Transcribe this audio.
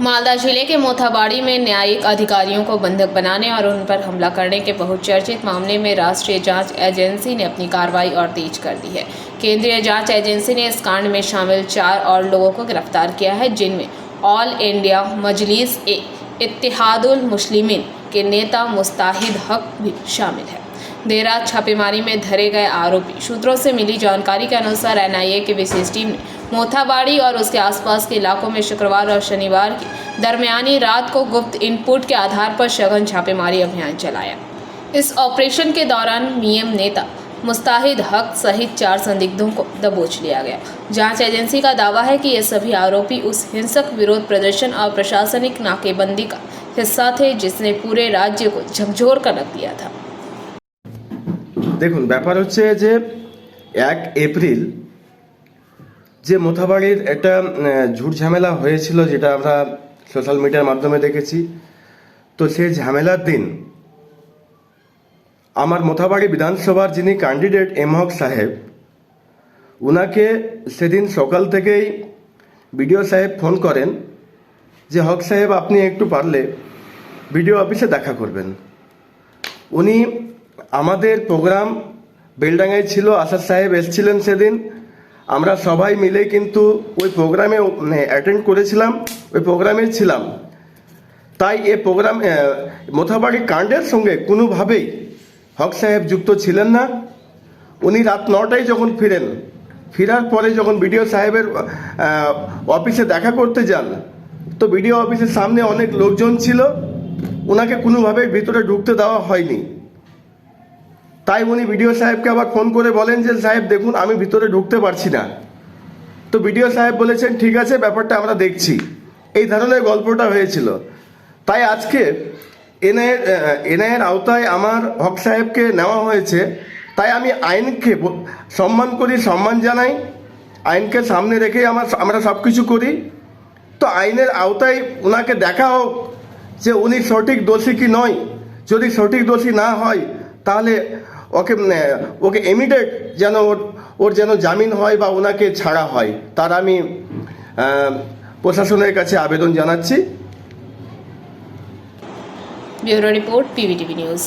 मालदा जिले के मोथाबाड़ी में न्यायिक अधिकारियों को बंधक बनाने और उन पर हमला करने के बहुचर्चित मामले में राष्ट्रीय जांच एजेंसी ने अपनी कार्रवाई और तेज कर दी है। केंद्रीय जांच एजेंसी ने इस कांड में शामिल 4 और लोगों को गिरफ्तार किया है, जिनमें ऑल इंडिया मजलिस ए इत्तेहादुल मुस्लिमीन के नेता मुस्ताहिद हक भी शामिल है। देर रात छापेमारी में धरे गए आरोपी सूत्रों से मिली जानकारी के अनुसार एनआईए की विशेष टीम ने मोथाबाड़ी और उसके आसपास के इलाकों में शुक्रवार और शनिवार की दरमियानी रात को गुप्त इनपुट के आधार पर सघन छापेमारी अभियान चलाया। इस ऑपरेशन के दौरान मीएम नेता मुस्ताहिद हक सहित 4 संदिग्धों को दबोच लिया गया। जांच एजेंसी का दावा है कि ये सभी आरोपी उस हिंसक विरोध प्रदर्शन और प्रशासनिक नाकेबंदी का हिस्सा थे जिसने पूरे राज्य को झकझोर कर रख दिया था। দেখুন, ব্যাপার হচ্ছে যে 1 এপ্রিল যে মোথাবাড়ির একটা ঝুট ঝামেলা হয়েছিল, যেটা আমরা সোশ্যাল মিডিয়ার মাধ্যমে দেখেছি। তো সেই ঝামেলার দিন আমার মোথাবাড়ি বিধানসভার যিনি ক্যান্ডিডেট এম হক সাহেব, উনাকে সেদিন সকাল থেকেই বিডিও সাহেব ফোন করেন যে হক সাহেব আপনি একটু পারলে বিডিও অফিসে দেখা করবেন। উনি আমাদের প্রোগ্রাম বেলডাঙ্গায় ছিল, আসাদ সাহেব এসেছিলেন সেদিন। আমরা সবাই মিলে কিন্তু ওই প্রোগ্রামে অ্যাটেন্ড করেছিলাম, ওই প্রোগ্রামে ছিলাম। তাই এই প্রোগ্রাম মোথাবাড়ি কাণ্ডের সঙ্গে কোনোভাবেই হক সাহেব যুক্ত ছিলেন না। উনি রাত 9টায় যখন ফেরার পরে যখন বিডিও সাহেবের অফিসে দেখা করতে যান, তো বিডিও অফিসের সামনে অনেক লোকজন ছিল, ওনাকে কোনোভাবেই ভিতরে ঢুকতে দেওয়া হয়নি। তাই উনি বিডিও সাহেবকে আবার ফোন করে বলেন যে সাহেব দেখুন আমি ভিতরে ঢুকতে পারছি না। তো বিডিও সাহেব বলেছেন ঠিক আছে, ব্যাপারটা আমরা দেখছি। এই ধরনের গল্পটা হয়েছিল। তাই আজকে এনআইএর আওতায় আমার হক সাহেবকে নেওয়া হয়েছে। তাই আমি আইনকে সম্মান করি, সম্মান জানাই, আইনকে সামনে রেখে আমরা সব কিছু করি। তো আইনের আওতায় ওনাকে দেখা হোক যে উনি সঠিক দোষী কি নয়। যদি সঠিক দোষী না হয় তাহলে ওকে ইমিডিয়েট যেন ওর যেন জামিন হয় বা ওনাকে ছাড়া হয়, তার আমি প্রশাসনের কাছে আবেদন জানাচ্ছি। Bureau report, PVTV news.